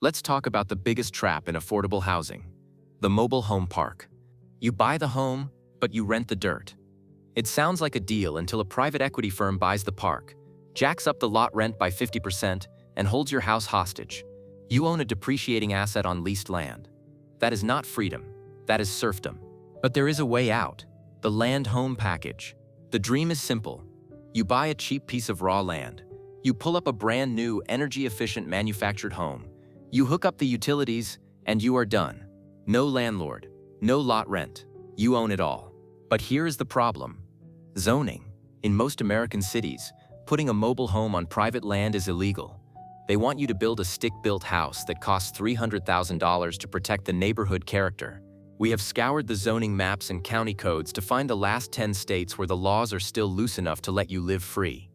Let's talk about the biggest trap in affordable housing: the mobile home park. You buy the home, but you rent the dirt. It sounds like a deal until a private equity firm buys the park, jacks up the lot rent by 50%, and holds your house hostage. You own a depreciating asset on leased land. That is not freedom. That is serfdom. But there is a way out: the land home package. The dream is simple. You buy a cheap piece of raw land. You pull up a brand new, energy-efficient manufactured home. You hook up the utilities, and you are done. No landlord, no lot rent. You own it all. But here is the problem: zoning. In most American cities, putting a mobile home on private land is illegal. They want you to build a stick-built house that costs $300,000 to protect the neighborhood character. We have scoured the zoning maps and county codes to find the last 10 states where the laws are still loose enough to let you live free.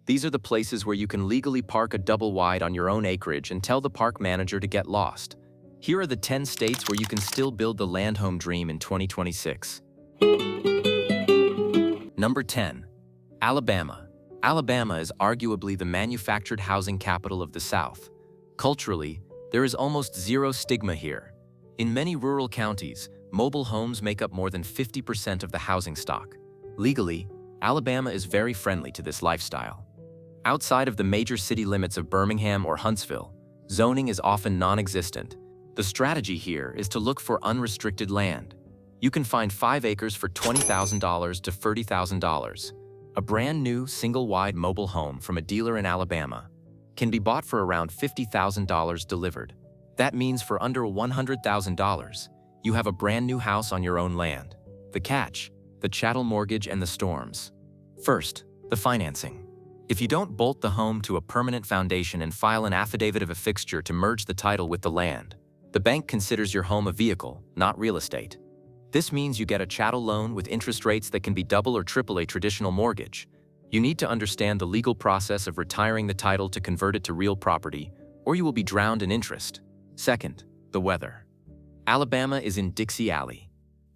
These are the places where you can legally park a double wide on your own acreage and tell the park manager to get lost. Here are the 10 states where you can still build the land home dream in 2026. Number 10. Alabama. Alabama is arguably the manufactured housing capital of the South. Culturally, there is almost zero stigma here. In many rural counties, mobile homes make up more than 50% of the housing stock. Legally, Alabama is very friendly to this lifestyle. Outside of the major city limits of Birmingham or Huntsville, zoning is often non-existent. The strategy here is to look for unrestricted land. You can find 5 acres for $20,000 to $30,000. A brand new, single-wide mobile home from a dealer in Alabama can be bought for around $50,000 delivered. That means for under $100,000, you have a brand new house on your own land. The catch: the chattel mortgage and the storms. First, the financing. If you don't bolt the home to a permanent foundation and file an affidavit of affixture to merge the title with the land, the bank considers your home a vehicle, not real estate. This means you get a chattel loan with interest rates that can be double or triple a traditional mortgage. You need to understand the legal process of retiring the title to convert it to real property, or you will be drowned in interest. Second, the weather. Alabama is in Dixie Alley.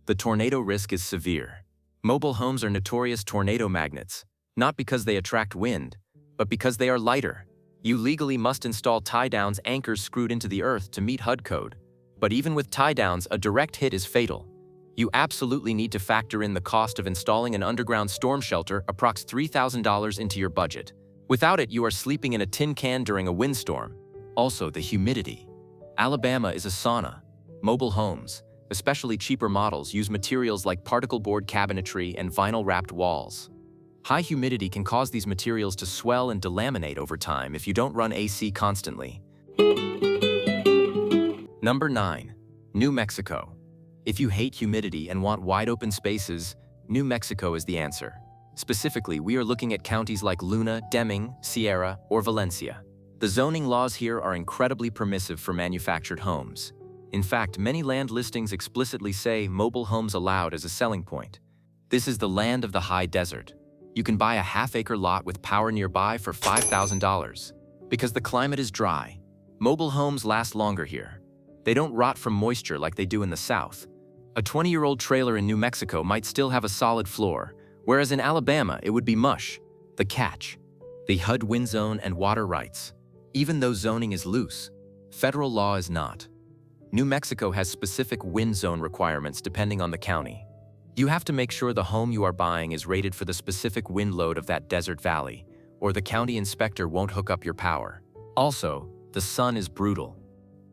The tornado risk is severe. Mobile homes are notorious tornado magnets, not because they attract wind, but because they are lighter. You legally must install tie-downs anchors screwed into the earth to meet HUD code. But even with tie-downs, a direct hit is fatal. You absolutely need to factor in the cost of installing an underground storm shelter, approx $3,000 into your budget. Without it, you are sleeping in a tin can during a windstorm. Also, the humidity. Alabama is a sauna. Mobile homes, especially cheaper models, use materials like particle board cabinetry and vinyl-wrapped walls. High humidity can cause these materials to swell and delaminate over time if you don't run AC constantly. Number 9. New Mexico. If you hate humidity and want wide-open spaces, New Mexico is the answer. Specifically, we are looking at counties like Luna, Deming, Sierra, or Valencia. The zoning laws here are incredibly permissive for manufactured homes. In fact, many land listings explicitly say mobile homes allowed as a selling point. This is the land of the high desert. You can buy a half-acre lot with power nearby for $5,000. Because the climate is dry, mobile homes last longer here. They don't rot from moisture like they do in the South. A 20-year-old trailer in New Mexico might still have a solid floor, whereas in Alabama it would be mush. The catch: the HUD wind zone and water rights. Even though zoning is loose, federal law is not. New Mexico has specific wind zone requirements depending on the county. You have to make sure the home you are buying is rated for the specific wind load of that desert valley, or the county inspector won't hook up your power. Also, the sun is brutal.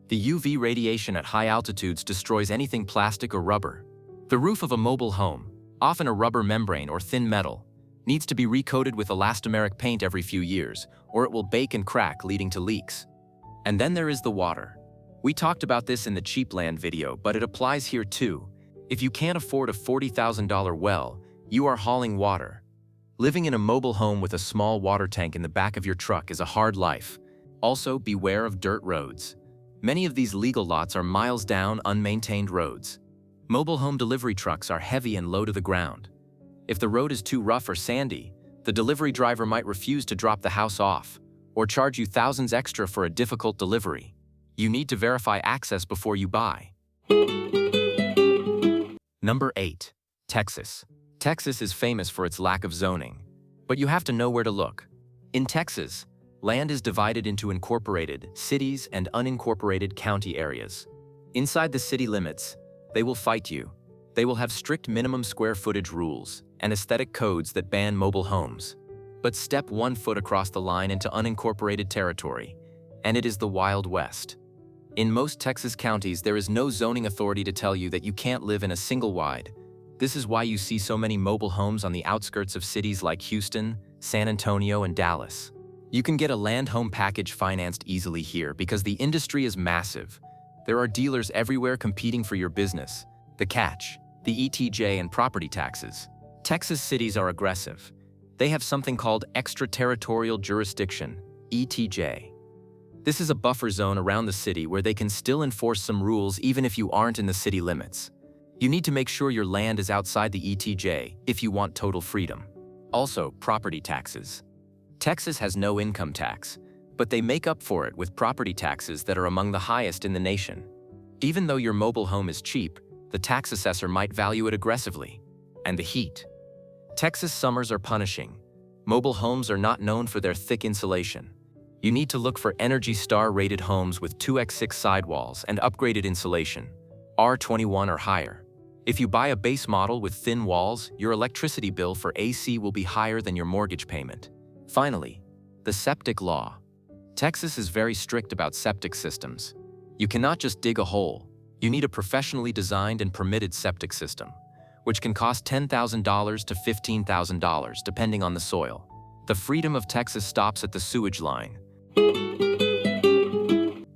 The UV radiation at high altitudes destroys anything plastic or rubber. The roof of a mobile home, often a rubber membrane or thin metal, needs to be recoated with elastomeric paint every few years, or it will bake and crack, leading to leaks. And then there is the water. We talked about this in the cheap land video, but it applies here too. If you can't afford a $40,000 well, you are hauling water. Living in a mobile home with a small water tank in the back of your truck is a hard life. Also, beware of dirt roads. Many of these legal lots are miles down unmaintained roads. Mobile home delivery trucks are heavy and low to the ground. If the road is too rough or sandy, the delivery driver might refuse to drop the house off, or charge you thousands extra for a difficult delivery. You need to verify access before you buy. Number 8. Texas. Texas is famous for its lack of zoning, but you have to know where to look. In Texas, Land is divided into incorporated cities and unincorporated county areas. Inside the city limits, they will fight you. They will have strict minimum square footage rules and aesthetic codes that ban mobile homes. But step 1 foot across the line into unincorporated territory, and it is the Wild West. In most Texas counties, there is no zoning authority to tell you that you can't live in a single wide. This is why you see so many mobile homes on the outskirts of cities like Houston, San Antonio, and Dallas. You can get a land home package financed easily here because the industry is massive. There are dealers everywhere competing for your business. The catch: the ETJ and property taxes. Texas cities are aggressive. They have something called extraterritorial jurisdiction, ETJ. This is a buffer zone around the city where they can still enforce some rules even if you aren't in the city limits. You need to make sure your land is outside the ETJ if you want total freedom. Also, property taxes. Texas has no income tax, but they make up for it with property taxes that are among the highest in the nation. Even though your mobile home is cheap, the tax assessor might value it aggressively. And the heat. Texas summers are punishing. Mobile homes are not known for their thick insulation. You need to look for Energy Star rated homes with 2x6 sidewalls and upgraded insulation, R21 or higher. If you buy a base model with thin walls, your electricity bill for AC will be higher than your mortgage payment. Finally, the septic law. Texas is very strict about septic systems. You cannot just dig a hole. You need a professionally designed and permitted septic system, which can cost $10,000 to $15,000 depending on the soil. The freedom of Texas stops at the sewage line.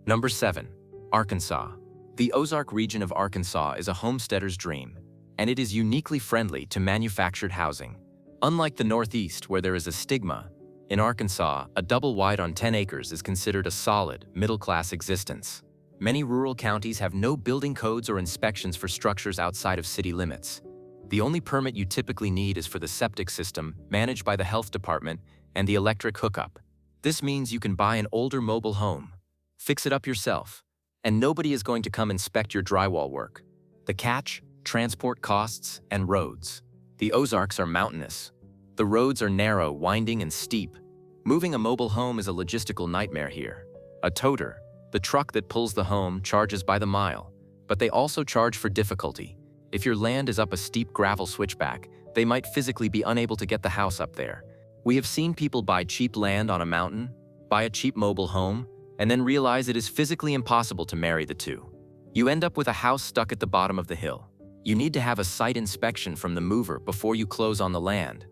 Number 7. Arkansas. The Ozark region of Arkansas is a homesteader's dream, and it is uniquely friendly to manufactured housing. Unlike the Northeast, where there is a stigma, in Arkansas, a double wide on 10 acres is considered a solid, middle-class existence. Many rural counties have no building codes or inspections for structures outside of city limits. The only permit you typically need is for the septic system, managed by the health department, and the electric hookup. This means you can buy an older mobile home, fix it up yourself, and nobody is going to come inspect your drywall work. The catch: transport costs and roads. The Ozarks are mountainous. The roads are narrow, winding, and steep. Moving a mobile home is a logistical nightmare here. A toter, the truck that pulls the home, charges by the mile, but they also charge for difficulty. If your land is up a steep gravel switchback, they might physically be unable to get the house up there. We have seen people buy cheap land on a mountain, buy a cheap mobile home, and then realize it is physically impossible to marry the two. You end up with a house stuck at the bottom of the hill. You need to have a site inspection from the mover before you close on the land.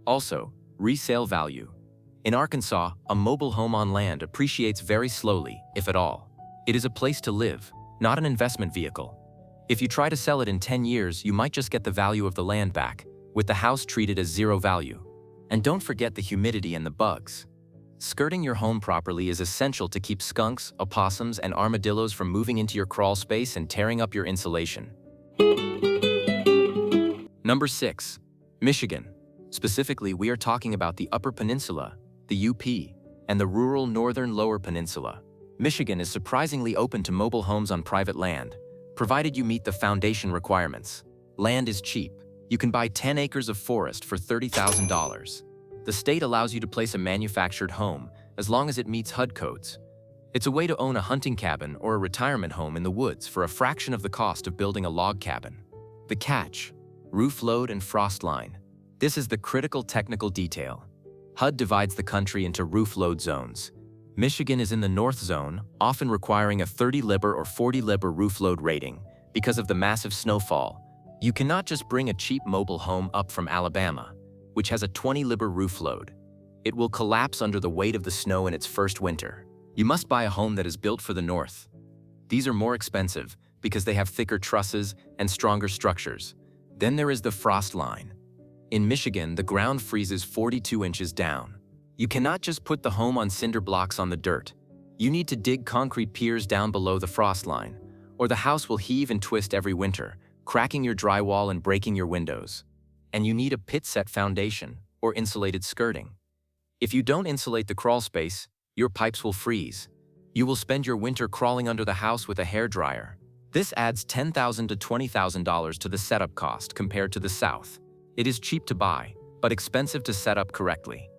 Also, resale value. In Arkansas, a mobile home on land appreciates very slowly, if at all. It is a place to live, not an investment vehicle. If you try to sell it in 10 years, you might just get the value of the land back, with the house treated as zero value. And don't forget the humidity and the bugs. Skirting your home properly is essential to keep skunks, opossums, and armadillos from moving into your crawl space and tearing up your insulation. Number 6. Michigan. Specifically, we are talking about the Upper Peninsula, the UP, and the rural northern Lower Peninsula. Michigan is surprisingly open to mobile homes on private land, provided you meet the foundation requirements. Land is cheap. You can buy 10 acres of forest for $30,000. The state allows you to place a manufactured home as long as it meets HUD codes. It's a way to own a hunting cabin or a retirement home in the woods for a fraction of the cost of building a log cabin. The catch: roof load and frost line. This is the critical technical detail. HUD divides the country into roof load zones. Michigan is in the north zone, often requiring a 30 liber or 40 liber roof load rating because of the massive snowfall. You cannot just bring a cheap mobile home up from Alabama, which has a 20 liber roof load. It will collapse under the weight of the snow in its first winter. You must buy a home that is built for the north. These are more expensive because they have thicker trusses and stronger structures. Then there is the frost line. In Michigan, the ground freezes 42 inches down. You cannot just put the home on cinder blocks on the dirt. You need to dig concrete piers down below the frost line, or the house will heave and twist every winter, cracking your drywall and breaking your windows. And you need a pit-set foundation or insulated skirting. If you don't insulate the crawl space, your pipes will freeze. You will spend your winter crawling under the house with a hairdryer. This adds $10,000 to $20,000 to the setup cost compared to the South. It is cheap to buy, but expensive to set up correctly.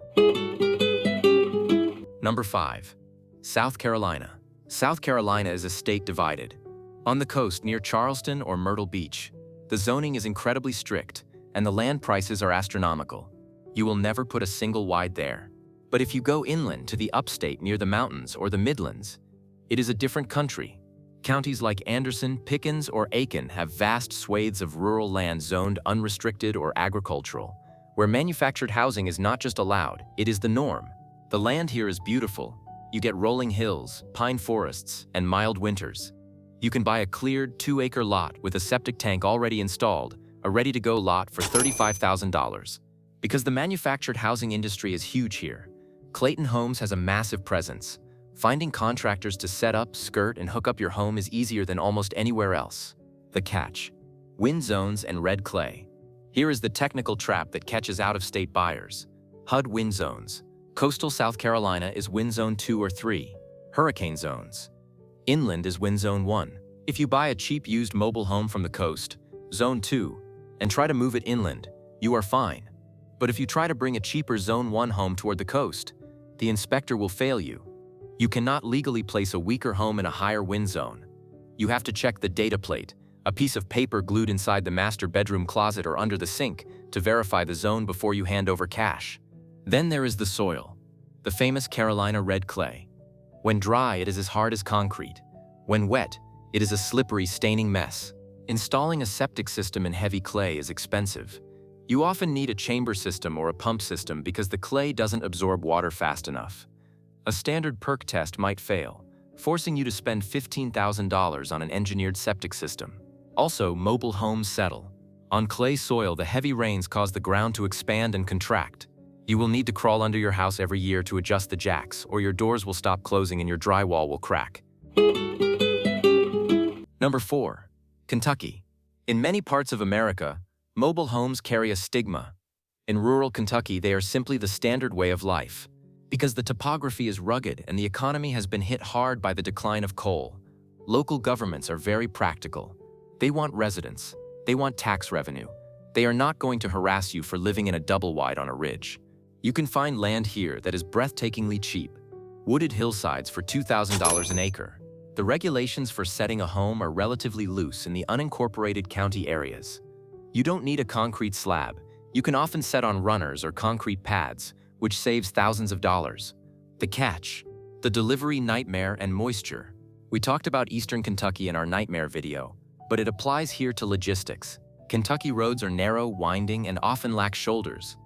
Number 5. South Carolina. South Carolina is a state divided. On the coast near Charleston or Myrtle Beach, the zoning is incredibly strict and the land prices are astronomical. You will never put a single wide there. But if you go inland to the upstate near the mountains or the Midlands, it is a different country. Counties like Anderson, Pickens, or Aiken have vast swathes of rural land zoned unrestricted or agricultural, where manufactured housing is not just allowed, it is the norm. The land here is beautiful. You get rolling hills, pine forests, and mild winters. You can buy a cleared 2-acre lot with a septic tank already installed, a ready-to-go lot for $35,000. Because the manufactured housing industry is huge here, Clayton Homes has a massive presence. Finding contractors to set up, skirt, and hook up your home is easier than almost anywhere else. The catch: wind zones and red clay. Here is the technical trap that catches out-of-state buyers. HUD wind zones. Coastal South Carolina is wind zone 2 or 3. Hurricane zones. Inland is wind zone 1. If you buy a cheap used mobile home from the coast, zone 2, and try to move it inland, you are fine. But if you try to bring a cheaper zone 1 home toward the coast, the inspector will fail you. You cannot legally place a weaker home in a higher wind zone. You have to check the data plate, a piece of paper glued inside the master bedroom closet or under the sink, to verify the zone before you hand over cash. Then there is the soil, the famous Carolina red clay. When dry, it is as hard as concrete. When wet, it is a slippery, staining mess. Installing a septic system in heavy clay is expensive. You often need a chamber system or a pump system because the clay doesn't absorb water fast enough. A standard perc test might fail, forcing you to spend $15,000 on an engineered septic system. Also, mobile homes settle. On clay soil, the heavy rains cause the ground to expand and contract. You will need to crawl under your house every year to adjust the jacks, or your doors will stop closing and your drywall will crack. Number 4. Kentucky. In many parts of America, mobile homes carry a stigma. In rural Kentucky, they are simply the standard way of life. Because the topography is rugged and the economy has been hit hard by the decline of coal, local governments are very practical. They want residents. They want tax revenue. They are not going to harass you for living in a double-wide on a ridge. You can find land here that is breathtakingly cheap. Wooded hillsides for $2,000 an acre. The regulations for setting a home are relatively loose in the unincorporated county areas. You don't need a concrete slab. You can often set on runners or concrete pads, which saves thousands of dollars. The catch: the delivery nightmare and moisture. We talked about Eastern Kentucky in our nightmare video, but it applies here to logistics. Kentucky roads are narrow, winding, and often lack shoulders.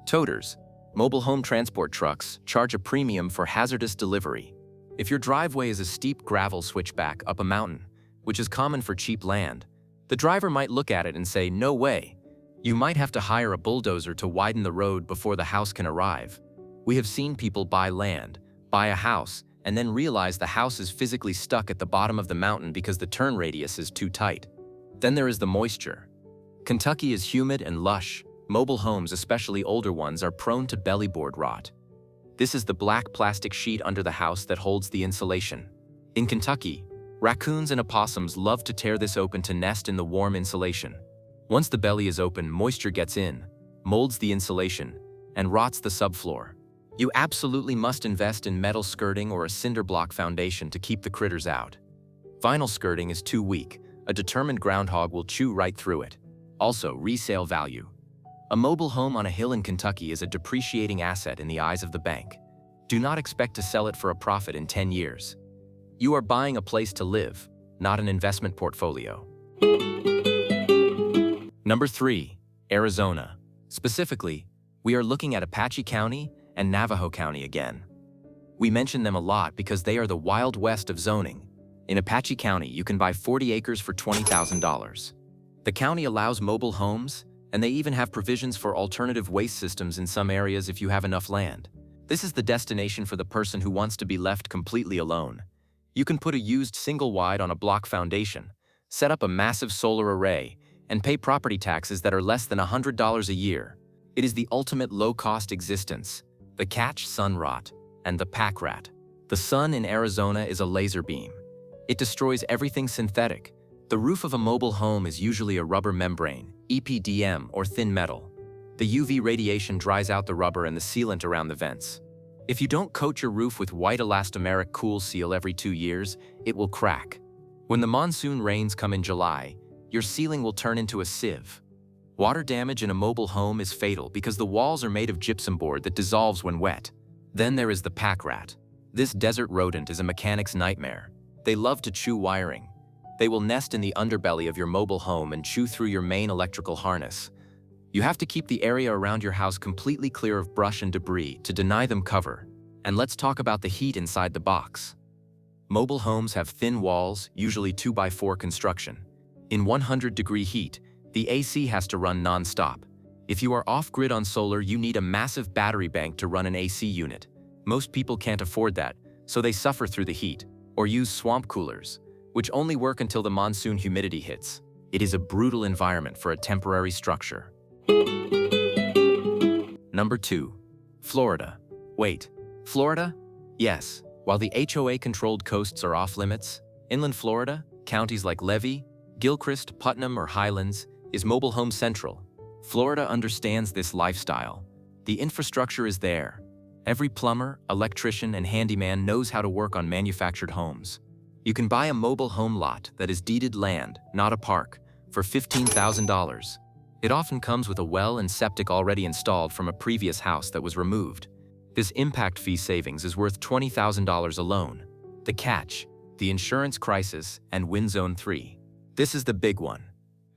Toters, mobile home transport trucks, charge a premium for hazardous delivery. If your driveway is a steep gravel switchback up a mountain, which is common for cheap land, the driver might look at it and say, "No way." You might have to hire a bulldozer to widen the road before the house can arrive. We have seen people buy land, buy a house, and then realize the house is physically stuck at the bottom of the mountain because the turn radius is too tight. Then there is the moisture. Kentucky is humid and lush. Mobile homes, especially older ones, are prone to bellyboard rot. This is the black plastic sheet under the house that holds the insulation. In Kentucky, raccoons and opossums love to tear this open to nest in the warm insulation. Once the belly is open, moisture gets in, molds the insulation, and rots the subfloor. You absolutely must invest in metal skirting or a cinder block foundation to keep the critters out. Vinyl skirting is too weak. A determined groundhog will chew right through it. Also, resale value. A mobile home on a hill in Kentucky is a depreciating asset in the eyes of the bank. Do not expect to sell it for a profit in 10 years. You are buying a place to live, not an investment portfolio. Number 3. Arizona. Specifically, we are looking at Apache County and Navajo County again. We mention them a lot because they are the Wild West of zoning. In Apache County, you can buy 40 acres for $20,000. The county allows mobile homes, and they even have provisions for alternative waste systems in some areas if you have enough land. This is the destination for the person who wants to be left completely alone. You can put a used single-wide on a block foundation, set up a massive solar array, and pay property taxes that are less than $100 a year. It is the ultimate low-cost existence. The catch: sun rot, and the pack rat. The sun in Arizona is a laser beam. It destroys everything synthetic. The roof of a mobile home is usually a rubber membrane, EPDM, or thin metal. The UV radiation dries out the rubber and the sealant around the vents. If you don't coat your roof with white elastomeric cool seal every 2 years, it will crack. When the monsoon rains come in July, your ceiling will turn into a sieve. Water damage in a mobile home is fatal because the walls are made of gypsum board that dissolves when wet. Then there is the pack rat. This desert rodent is a mechanic's nightmare. They love to chew wiring. They will nest in the underbelly of your mobile home and chew through your main electrical harness. You have to keep the area around your house completely clear of brush and debris to deny them cover. And let's talk about the heat inside the box. Mobile homes have thin walls, usually 2x4 construction. In 100-degree heat, the AC has to run non-stop. If you are off-grid on solar, you need a massive battery bank to run an AC unit. Most people can't afford that, so they suffer through the heat, or use swamp coolers, which only work until the monsoon humidity hits. It is a brutal environment for a temporary structure. Number 2. Florida. Wait, Florida? Yes, while the HOA-controlled coasts are off-limits, inland Florida, counties like Levy, Gilchrist, Putnam, or Highlands, is mobile home central. Florida understands this lifestyle. The infrastructure is there. Every plumber, electrician, and handyman knows how to work on manufactured homes. You can buy a mobile home lot that is deeded land, not a park, for $15,000. It often comes with a well and septic already installed from a previous house that was removed. This impact fee savings is worth $20,000 alone. The catch: the insurance crisis and wind zone 3. This is the big one.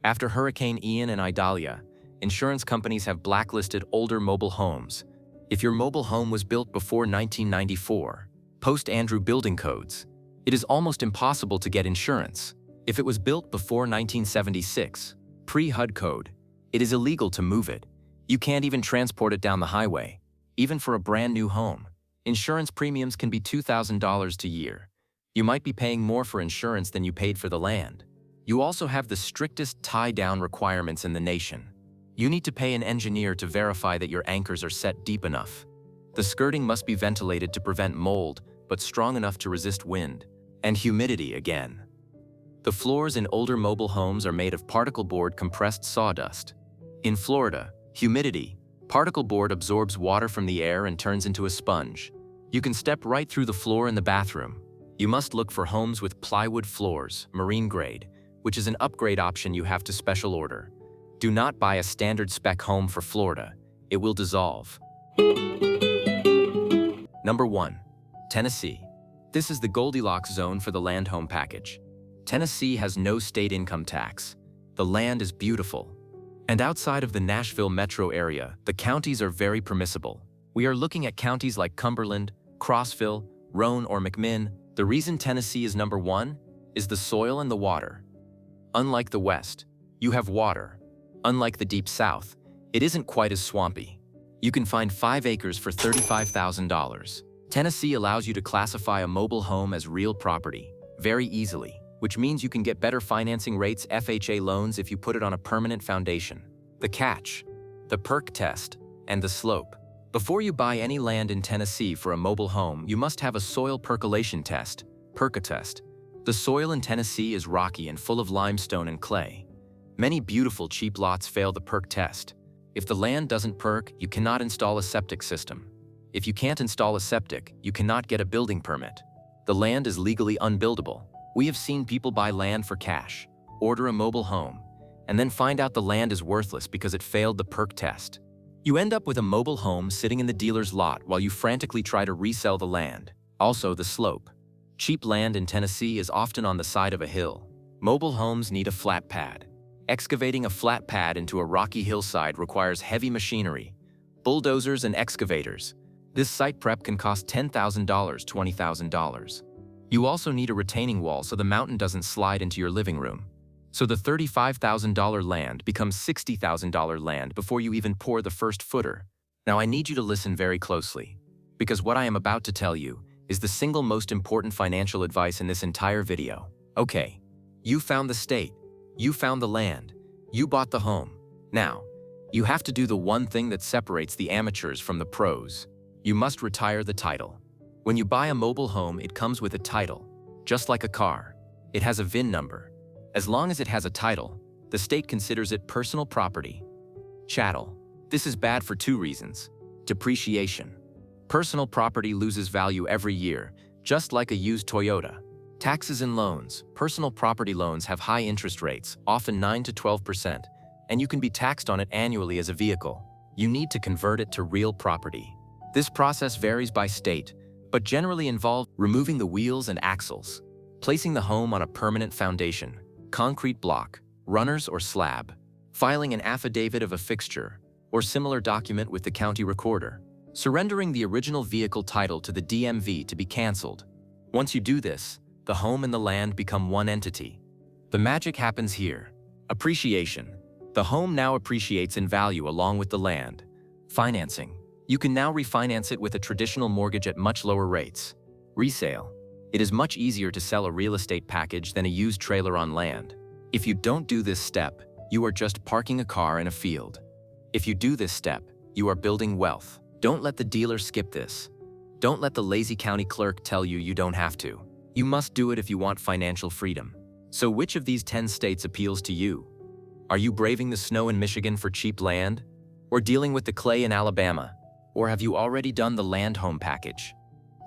After Hurricane Ian and Idalia, insurance companies have blacklisted older mobile homes. If your mobile home was built before 1994, post-Andrew building codes, it is almost impossible to get insurance. If it was built before 1976, pre-HUD code, it is illegal to move it. You can't even transport it down the highway. Even for a brand new home, insurance premiums can be $2,000 a year. You might be paying more for insurance than you paid for the land. You also have the strictest tie-down requirements in the nation. You need to pay an engineer to verify that your anchors are set deep enough. The skirting must be ventilated to prevent mold, but strong enough to resist wind and humidity again. The floors in older mobile homes are made of particle board compressed sawdust. In Florida, humidity, particle board absorbs water from the air and turns into a sponge. You can step right through the floor in the bathroom. You must look for homes with plywood floors, marine grade, which is an upgrade option you have to special order. Do not buy a standard spec home for Florida. It will dissolve. Number 1. Tennessee. This is the Goldilocks zone for the land home package. Tennessee has no state income tax. The land is beautiful. And outside of the Nashville metro area, the counties are very permissible. We are looking at counties like Cumberland, Crossville, Roane, or McMinn. The reason Tennessee is number 1 is the soil and the water. Unlike the West, you have water. Unlike the Deep South, it isn't quite as swampy. You can find 5 acres for $35,000. Tennessee allows you to classify a mobile home as real property very easily, which means you can get better financing rates, FHA loans, if you put it on a permanent foundation. The catch: the perc test and the slope. Before you buy any land in Tennessee for a mobile home, you must have a soil percolation test, perc test. The soil in Tennessee is rocky and full of limestone and clay. Many beautiful cheap lots fail the perc test. If the land doesn't perc, you cannot install a septic system. If you can't install a septic, you cannot get a building permit. The land is legally unbuildable. We have seen people buy land for cash, order a mobile home, and then find out the land is worthless because it failed the perc test. You end up with a mobile home sitting in the dealer's lot while you frantically try to resell the land. Also, the slope. Cheap land in Tennessee is often on the side of a hill. Mobile homes need a flat pad. Excavating a flat pad into a rocky hillside requires heavy machinery, bulldozers and excavators. This site prep can cost $10,000, $20,000. You also need a retaining wall so the mountain doesn't slide into your living room. So the $35,000 land becomes $60,000 land before you even pour the first footer. Now I need you to listen very closely, because what I am about to tell you is the single most important financial advice in this entire video. Okay, you found the state, you found the land, you bought the home. Now, you have to do the one thing that separates the amateurs from the pros. You must retire the title. When you buy a mobile home, it comes with a title, just like a car. It has a VIN number. As long as it has a title, the state considers it personal property. Chattel. This is bad for 2 reasons. Depreciation. Personal property loses value every year, just like a used Toyota. Taxes and loans. Personal property loans have high interest rates, often 9 to 12%, and you can be taxed on it annually as a vehicle. You need to convert it to real property. This process varies by state, but generally involves removing the wheels and axles, placing the home on a permanent foundation, concrete block, runners or slab, filing an affidavit of a fixture or similar document with the county recorder, surrendering the original vehicle title to the DMV to be canceled. Once you do this, the home and the land become one entity. The magic happens here. Appreciation. The home now appreciates in value along with the land. Financing. You can now refinance it with a traditional mortgage at much lower rates. Resale. It is much easier to sell a real estate package than a used trailer on land. If you don't do this step, you are just parking a car in a field. If you do this step, you are building wealth. Don't let the dealer skip this. Don't let the lazy county clerk tell you you don't have to. You must do it if you want financial freedom. So which of these 10 states appeals to you? Are you braving the snow in Michigan for cheap land? Or dealing with the clay in Alabama? Or have you already done the land home package?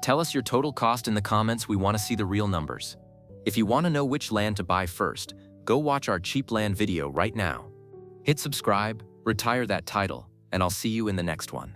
Tell us your total cost in the comments. We want to see the real numbers. If you want to know which land to buy first, go watch our cheap land video right now. Hit subscribe, retire that title, and I'll see you in the next one.